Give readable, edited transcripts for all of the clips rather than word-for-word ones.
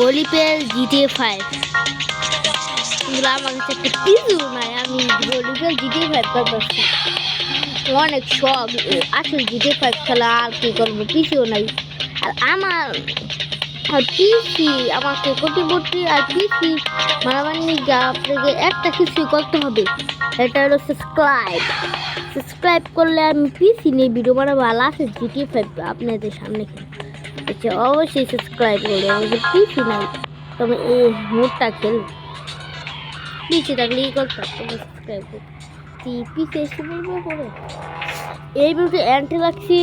গলিপের GTA 5 আমার কাছে একটা কিছু নাই। আমি গলিপের জিটিএ 5 করতেছি, অনেক শখ আসলে জিটিএ 5 খেলা। আর কি করবো, কিছুও নাই। আর আমার পিসি আমাকে কোটিপতি আর পিসি মারামারি আপনাকে একটা কিছুই করতে হবে, এটা হলো সাবস্ক্রাইব করলে আমি পিসি নিয়ে ভিডিও বানাবো। ভালো আছে জিটিএ 5 আপনাদের সামনে আচ্ছা, অবশ্যই সাবস্ক্রাইব করবে। আমাদের পিসি নাই, তবে এই মোডটা খেলবো। পিসি থাকলে ই করতাম, তবে সাবস্ক্রাইব করতে পিসি এসে বলবো করে। এই ভিডিওতে অ্যান্টি লাগছি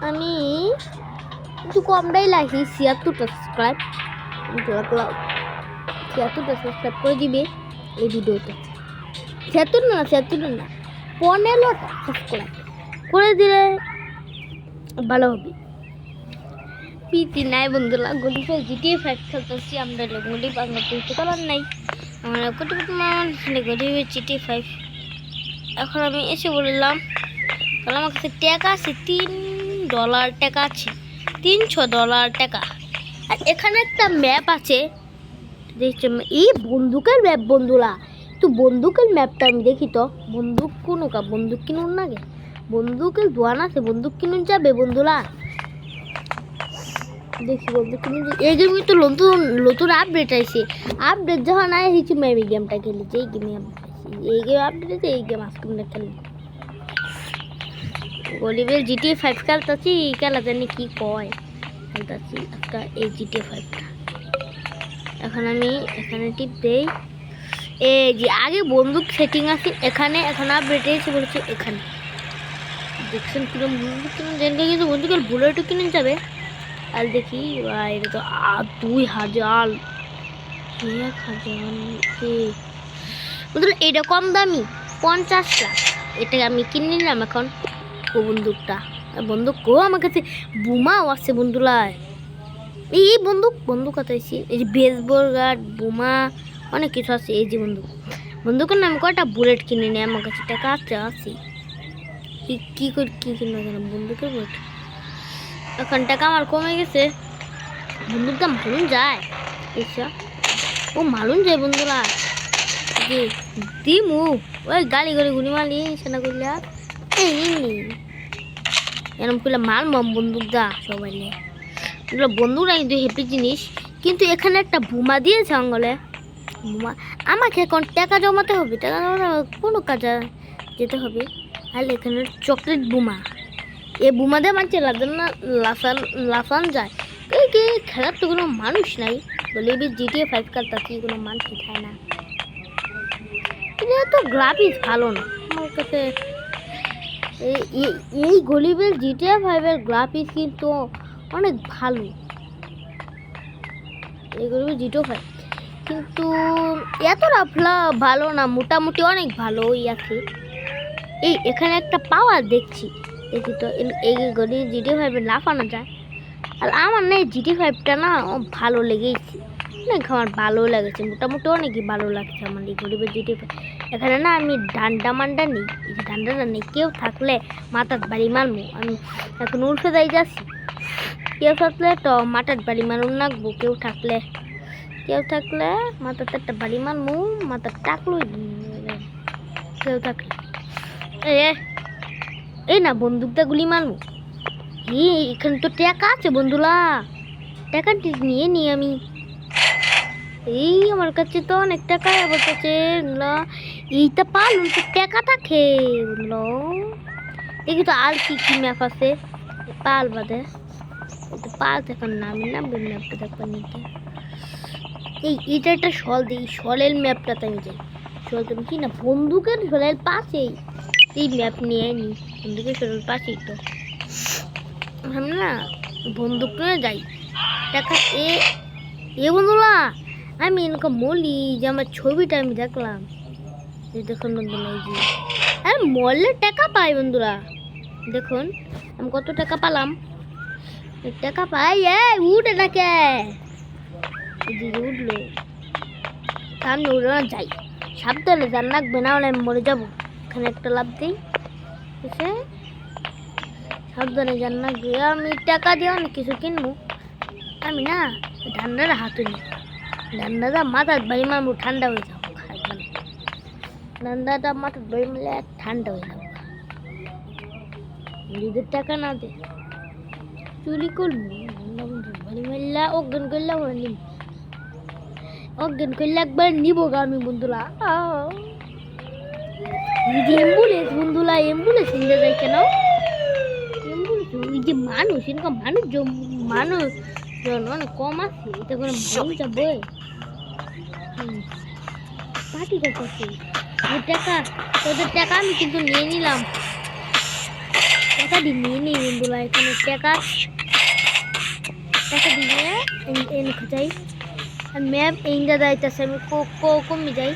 আমি একটু কমটাই লাগছি, 76টা সাবস্ক্রাইব। 76টা সাবস্ক্রাইব করে দিবে এই ভিডিওতে। 76 না 15টা সাবস্ক্রাইব করে দিলে ভালো হবে। পিসি নাই বন্ধুরা, গলিপে জিটিএ 5 খেলতেছি আমরা। গলিপ আমরা তুলতে পারার নাই, আমরা কোটিপতি মানুষ গলিপে জিটিএ 5। এখন আমি এসে বললাম, তাহলে আমার কাছে টাকা আছে $3 টাকা আছে, $300 টাকা। আর এখানে একটা ম্যাপ আছে, দেখছো এই বন্দুকের ম্যাপ বন্ধুরা। তো বন্দুকের ম্যাপটা আমি দেখি তো, বন্দুক কোনো বন্দুক কিনুন না গে, বন্দুকের দোয়ান আছে, বন্দুক কিনুন যাবে বন্ধুরা। দেখি বন্দুক কিনুন। এই গেমে তো নতুন আপডেট আছে। আপডেট যখন আয় হয়েছে আমি গেমটা খেলেছি। এই গেমে আপডেট আছে, এই গেম আজকে আমরা খেলি। গলিপের জিটিএ 5 খেলতেছি, খেলা জানি কি কয় খেলতেছি একটা এই জিটিএ 5টা। এখন আমি এখানে টিপ দেই। এই যে আগে বন্দুক সেটিং আছে এখানে, এখন আপডেট এসে বলছে এখানে। দেখছেন কিরকম বন্দুক কিনুন জানলে, কিন্তু বন্দুকের বুলেটও কিনে যাবে। আর দেখি এটা তো 2000 এটা কম দামি 50 লাখ। এটা আমি কিনে নিলাম এখন। ও বন্দুকটা বন্দুক আমার কাছে বোমাও আছে বন্ধুরা। এই বন্দুক আছে, এই যে বেসবল গার্ড, বোমা, অনেক কিছু আছে। এই যে বন্দুকের নাম কয়টা বুলেট কিনে নিয়ে আমার কাছে টাকা আছে। কি করে কি কিনবো কেন বন্দুকের বুলেট। এখন টাকা আমার কমে গেছে। বন্দুকটা মালুন যায়, ও মালুন যায় বন্ধুরা। দিমু ওই গাড়ি করে গুলি মালি সেনা করলে এরকম করলে মারলাম বন্দুক দা সবাই নিয়ে। বন্দুকটা কিন্তু হেপি জিনিস, কিন্তু এখানে একটা বোমা দিয়েছে আঙ্গলে। বোমা আমাকে এখন টাকা জমাতে হবে, টাকা জমাতে কোনো কাজে যেতে হবে। আর এখানে চকলেট বোমা, এই বোমা দিয়ে মানছে লাফান যায়। কি খেলার তো কোনো মানুষ নাই বলে জিটিএ 5 খেলতে কোনো মানুষ খায় না। এটা তো গ্রাফিক্স ভালো না আমার কাছে। এই গলিপের জিটিএ 5-এর গ্রাফিক্স কিন্তু অনেক ভালো। এই গলিপের জিটিএ 5 কিন্তু এতটা ভালো না, মোটামুটি অনেক ভালোই আছে। এখানে একটা পাওয়ার দেখি তো এই গলি জিটিএ 5-এ লাফানো যায়। আর আমার না এই জিটিএ 5টা না ভালো লেগেছে, অনেক আমার ভালো লেগেছে, মোটামুটি অনেকই ভালো লাগছে আমার এই গরিবের জিটিএ 5। এখানে না আমি ডান্ডা মান্ডা নেই, এই যে ডান্ডাটা নেই। কেউ থাকলে মাথার বাড়ি মারবো। আমি এখন উল্টে যাচ্ছি, কেউ থাকলে তো মাথার বাড়ি মারুন রাখবো। কেউ থাকলে মাথাতে একটা বাড়ি মারবো, মাথার টাকলো। কেউ থাকলে এই না বন্দুকটা গুলি মারবো। এখানে তো টাকা আছে বন্ধুরা, টাকাটি নিয়ে আমি আমার কাছে তো অনেক টাকা বলতেছে না। এইটা পালুন তো টাকা থাকে বললো। দেখি তো আর কি ম্যাপ আছে পাল বাদে। পাল থাকার নাম ম্যাপটা দেখবেন নিতে। এইটা একটা শল দিই, শলের ম্যাপটাতে আমি যাই। শল তুমি কি না বন্দুকের শলের পাশেই এই ম্যাপ নিয়ে নি, বন্দুকের শলের পাশেই তো আমি না বন্দুক নিয়ে যাই। দেখা বন্ধুরা আমি এরকম বলি যে আমার ছবিটা আমি দেখলাম। দেখুন বন্ধুরা, এই যে আর মরলে টাকা পাই বন্ধুরা। দেখুন আমি কত টাকা পেলাম, টাকা পাই। উঠে নাকে উঠলো, সামনে উঠে না যাই, সাবধানে যান রাখবে, না হলে আমি মরে যাবো। এখানে একটা লাভ দিই, ঠিক আছে সাবধানে যান রাখবে। আমি টাকা দিয়ে অনেক কিছু কিনবো। আমি না ঠান্ডাটা হাতে নি ঠান্ডাটা মাথার বাড়ি মারবো ঠান্ডা হয়ে যাবো ঠান্ডাটা মাথার বাড়ি মারলে ঠান্ডা হয়ে যাবো নিজের টাকা না দে চুরি করবো বাড়ি মারলা অজ্ঞান করলে নিব অজ্ঞান করলে একবার নিবো গা আমি বন্ধুরা অ্যাম্বুলেন্স বন্ধুরা অ্যাম্বুলেন্স নিয়ে যায় কেন ওই যে মানুষ এরকম মানুষ অনেক কম আছে এটা করে মানুষ যাবে পার্টি করতেছে টাকা তোদের টাকা আমি কিন্তু নিয়ে নিলাম টাকা দিয়ে নিয়ে নিই বন্ধুরা এখানে টাকা দিয়ে এনে খাই ম্যাম এইটা যাইতেছে আমি কমে যাই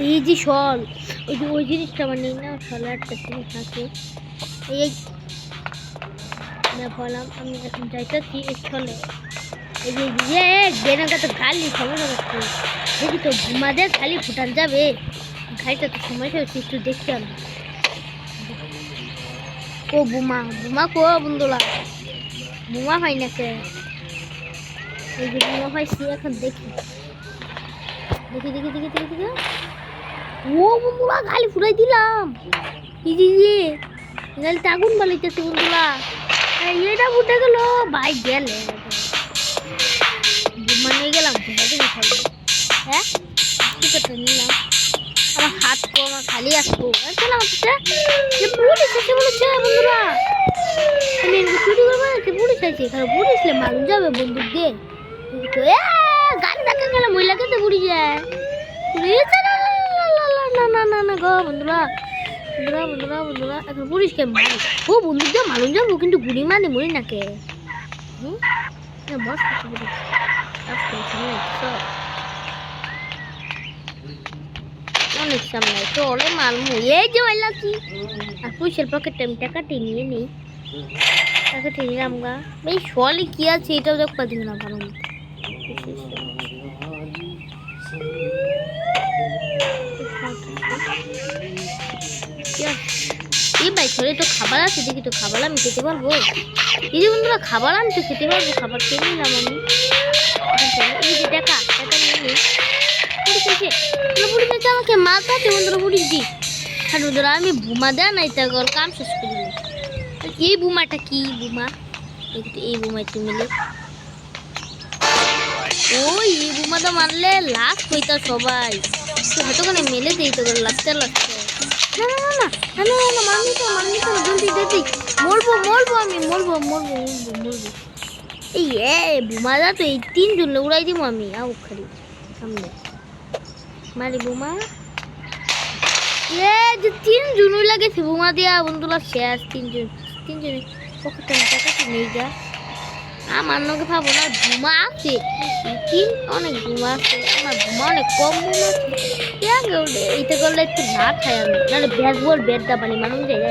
এই যে শল ওই জিনিসটা আমার নেই না শলে একটা জিনিস আছে এই বললাম আমি এখন যাইতেছি ছলে এই যে বেনাটা তো গালি সমস্যা করছে দেখি তো ঘুমাদের খালি ফুটান যাবে গাড়িটা তো সমস্যা হচ্ছে একটু দেখতে আমি ও বুমা কো বন্ধুরা বুমা হয় না কে এই যে বুমা পাইছি এখন দেখি ও বন্ধুরা গালি ফুটাই দিলাম এই যে গালিতে আগুন বালাইতেছে বন্ধুরা এটা ফুটে গেল ভাই গেলে মানে গেলাম হ্যাঁ ঠিক আছে নিলাম আমার হাত আমার খালি আসবো বলেছে বন্ধুরা আমি চুরি করবো পুলিশ আছে এখানে পুলিশ মালুম যাবে বন্দুক দিয়ে গাড়ি দেখা গেলে মহিলাকে তো পুড়ি যায় না গো বন্ধুরা এখন পুলিশকে মারি ও বন্দুক দিয়ে মালুম যাবো কিন্তু গুলি মানে মরি নাকে বস অনেক সামনে চলে মালমু এই যে মাইলাছি আর পুলিশের পকেটে আমি টাকাটি নিয়ে নিই টাকাটি নিলাম গা এই শলে কি আছে এটাও দেখ পাচ্ছি না ভালো মতো এই ভাই শরীরে তো খাবার আছে দেখি তো খাবার আমি খেতে পারবো এই যে বন্ধুরা খাবার আমি তো খেতে পারবো খাবার খেয়ে নিলাম আমি এই যে টাকা নিয়ে নিই পুলিশ এসে আমাকে মাথাতে বন্ধুরা পুলিশ দি আর বন্ধুরা আমি বুমা দেয় নাই তা কাম শেষ করি এই বুমাটা কি বুমা একটু এই বুমা একটু মিলে ওই এই বুমাটা মারলে লাশ হইতা সবাই হয়তো কোনো মেলে দিই তো লাস্টে না মারনি তো জলদি দেখি মরবো আমি মরবো এই বুমাটা তো এই 3 জন উড়াই দিব আমি আও খালি সামনে মারি বুমা যে 3 জন লাগেছে বুমা দিয়া বন্ধুরা শেষ 3 জন পকেটে টাকা নেই যা আমার নকে ভাবো না বুমা আছে অনেক বুমা আছে আমার বুমা অনেক কম বুমা আছে এইটা করলে একটু না খাই আমি নাহলে ব্যাটটা পানি মানুষ যায়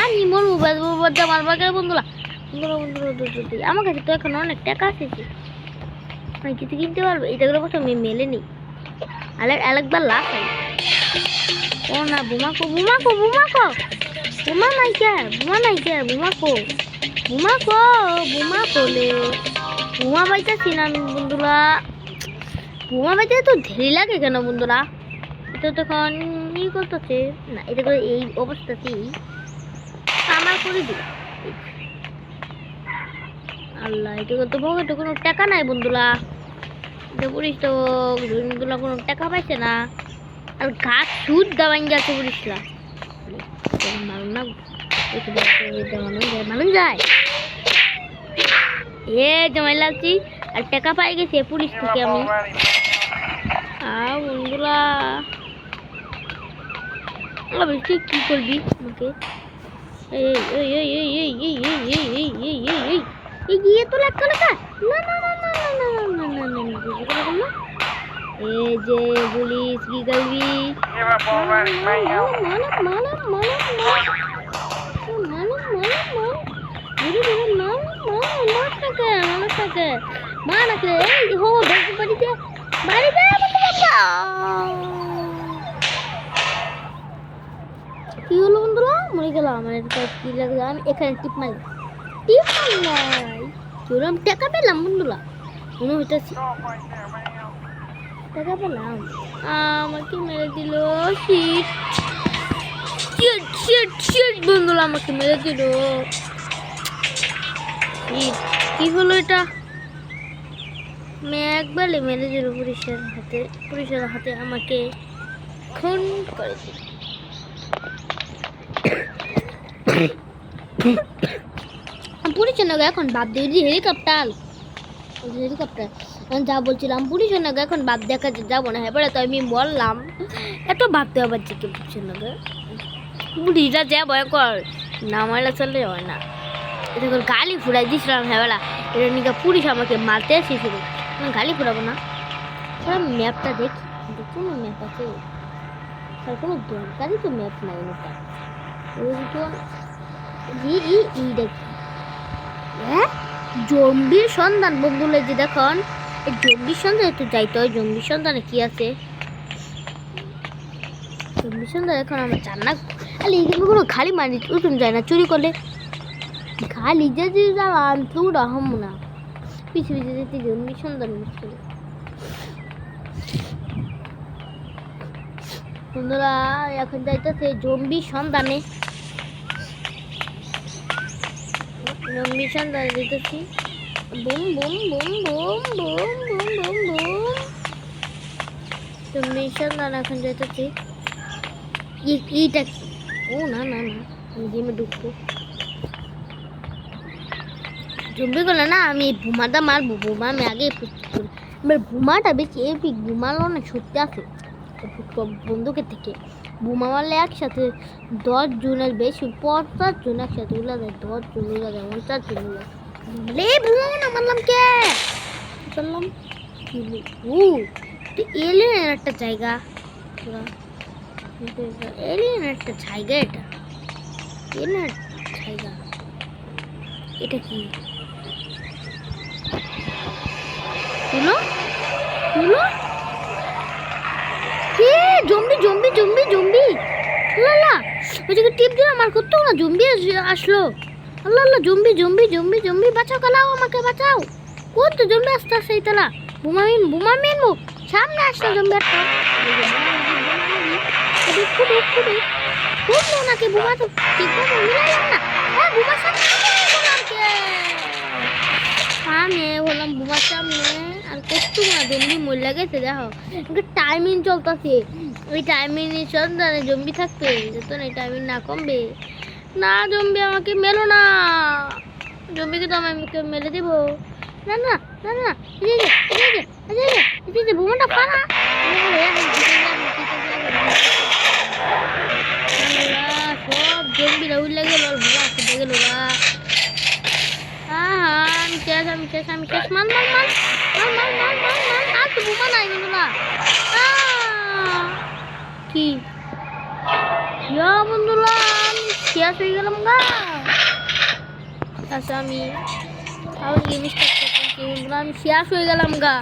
আমি মরবো ব্যাটটা মারবা গেলে বন্ধুরা আমার কাছে তো এখন অনেক টাকা আছে আমি কিছু কিনতে পারবো এইটাগুলো কথা আমি মেলে নিই আরেকবার লাভ হয় ও না বুমা নাই কে বুমা কোলে বুমা পাইতেছি না আমি বন্ধুরা বুমা পাইতে তো দেরি লাগে কেন বন্ধুরা এটা তখন ই করতেছে না এটা করে এই অবস্থাতেই আমার করে দিই আল্লাহ এটা তো পকেটে কোনো টাকা নাই বন্ধুরা এটা পুলিশ তো বন্ধুরা কোনো টাকা পাইছে না আর গাছ সুদ দেওয়ান যাচ্ছে পুলিশরা মানুষ যায় জমাই লাগছি আর টাকা পাই গেছে পুলিশ থেকে আমি বন্ধুরা কি করবি আমাকে গিয়ে তো লেখা না এই যে পুলিশ কি করবি কি হলো বন্ধুরা মরে গেলাম আমার কি লাগে আমি এখানে টিপ মারি নাই কিরম টাকা পেলাম বন্ধুরা মনে হইতেছি টাকা পেলাম আমাকে মেরে দিল শিট শিট শিট শিট বন্ধুরা আমাকে মেরে দিল কি হলো এটা একবারে মেরে দিল পুলিশের হাতে আমাকে খুন করে দিল পুলিশের নাকি এখন বাদ দিয়ে দিই হেলিকপ্টার যা বলছিলাম পুলিশের নাকি এখন বাদ দেখা যাবো না এবারে তো আমি বললাম এত ভাবতে আবার যে কি পুলিশের নাকি পুলিশরা যা ভয়ঙ্কর না মারলে চললে হয় না এটা গালি ফুরাই দিয়েছিলাম হেবেলা এটা নিকা পুলিশ আমাকে মারতে এসেছিল গালি ফুরাবো না ম্যাপটা দেখি কোনো ম্যাপ আছে তার কোনো দরকারই তো ম্যাপ নাই ওটা দেখি হ্যাঁ জম্বির সন্ধান বন্ধুলে যে দেখুন এই জম্বির সন্ধান একটু যাইতে হয় জম্বির সন্ধানে কি আছে জম্বির সন্ধান এখন আমার চান না খালি কোনো খালি মারি উঠুন যায় না চুরি করলে খালি যে যাওয়ান তুই হম না পিছু পিছু যেতে জম্বির সন্ধান মুশকিল বন্ধুরা এখন যাইতেছে জম্বির সন্ধানে জম্বির সন্ধানে যেতেছি boom boom boom boom boom boom boom boom জম্বির সন্ধান এখন যাইতেছি এইটা ও না না না আমি গেমে ঢুকবো জম্বি করলে না আমি বোমাটা মারবো বোমা আমি আগে এবার বোমাটা বেশি এপিক বোমালো না সত্যি আছে বন্দুকের থেকে বোমা মারলে একসাথে 10 জনের বেশি 50 জন একসাথে উলা যায় 10 জন উলা যায় 50 জন উলা রে বোমা না মারলাম কে চললাম ও এলিয়েন একটা জায়গা এলিয়েন একটা জায়গা এটা কি হলো জম্বি জম্বি জম্বি জম্বি আল্লাহ ওই জায়গায় টিপ দিলাম আর করতো না জম্বি আসলো আল্লাহ আল্লাহ জম্বি জম্বি জম্বি জম্বি বাঁচাও কালাও আমাকে বাঁচাও কত জম্বি আসতে আসছে তালা বোমা মেনবো সামনে আসলো জম্বি একটা খুব নাকি বোমা তো ঠিকভাবে মিলাইলাম না বোমার সামনে বললাম বোমার সামনে আর করতো না জম্বি মরে গেছে দেখো টাইমিং চলতেছে ওই টাইমিং সন্ধানে জম্বি থাকবে যত না এই টাইমিং না কমবে না জম্বি আমাকে মেলো না জম্বিকে তো আমাকে মেরে দেবো না না না না বোমাটা ফানা সব জম্বিরা উঠলে গেল বোমা ফুটে গেল আমি শেষ মান আর তো বোমা নাই বন্ধুরা কি বন্ধুরা আমি শেষ হয়ে গেলাম গা আচ্ছা আমি আবার গেম স্টার্ট করতেছি বন্ধুরা আমি শেষ হয়ে গেলাম গা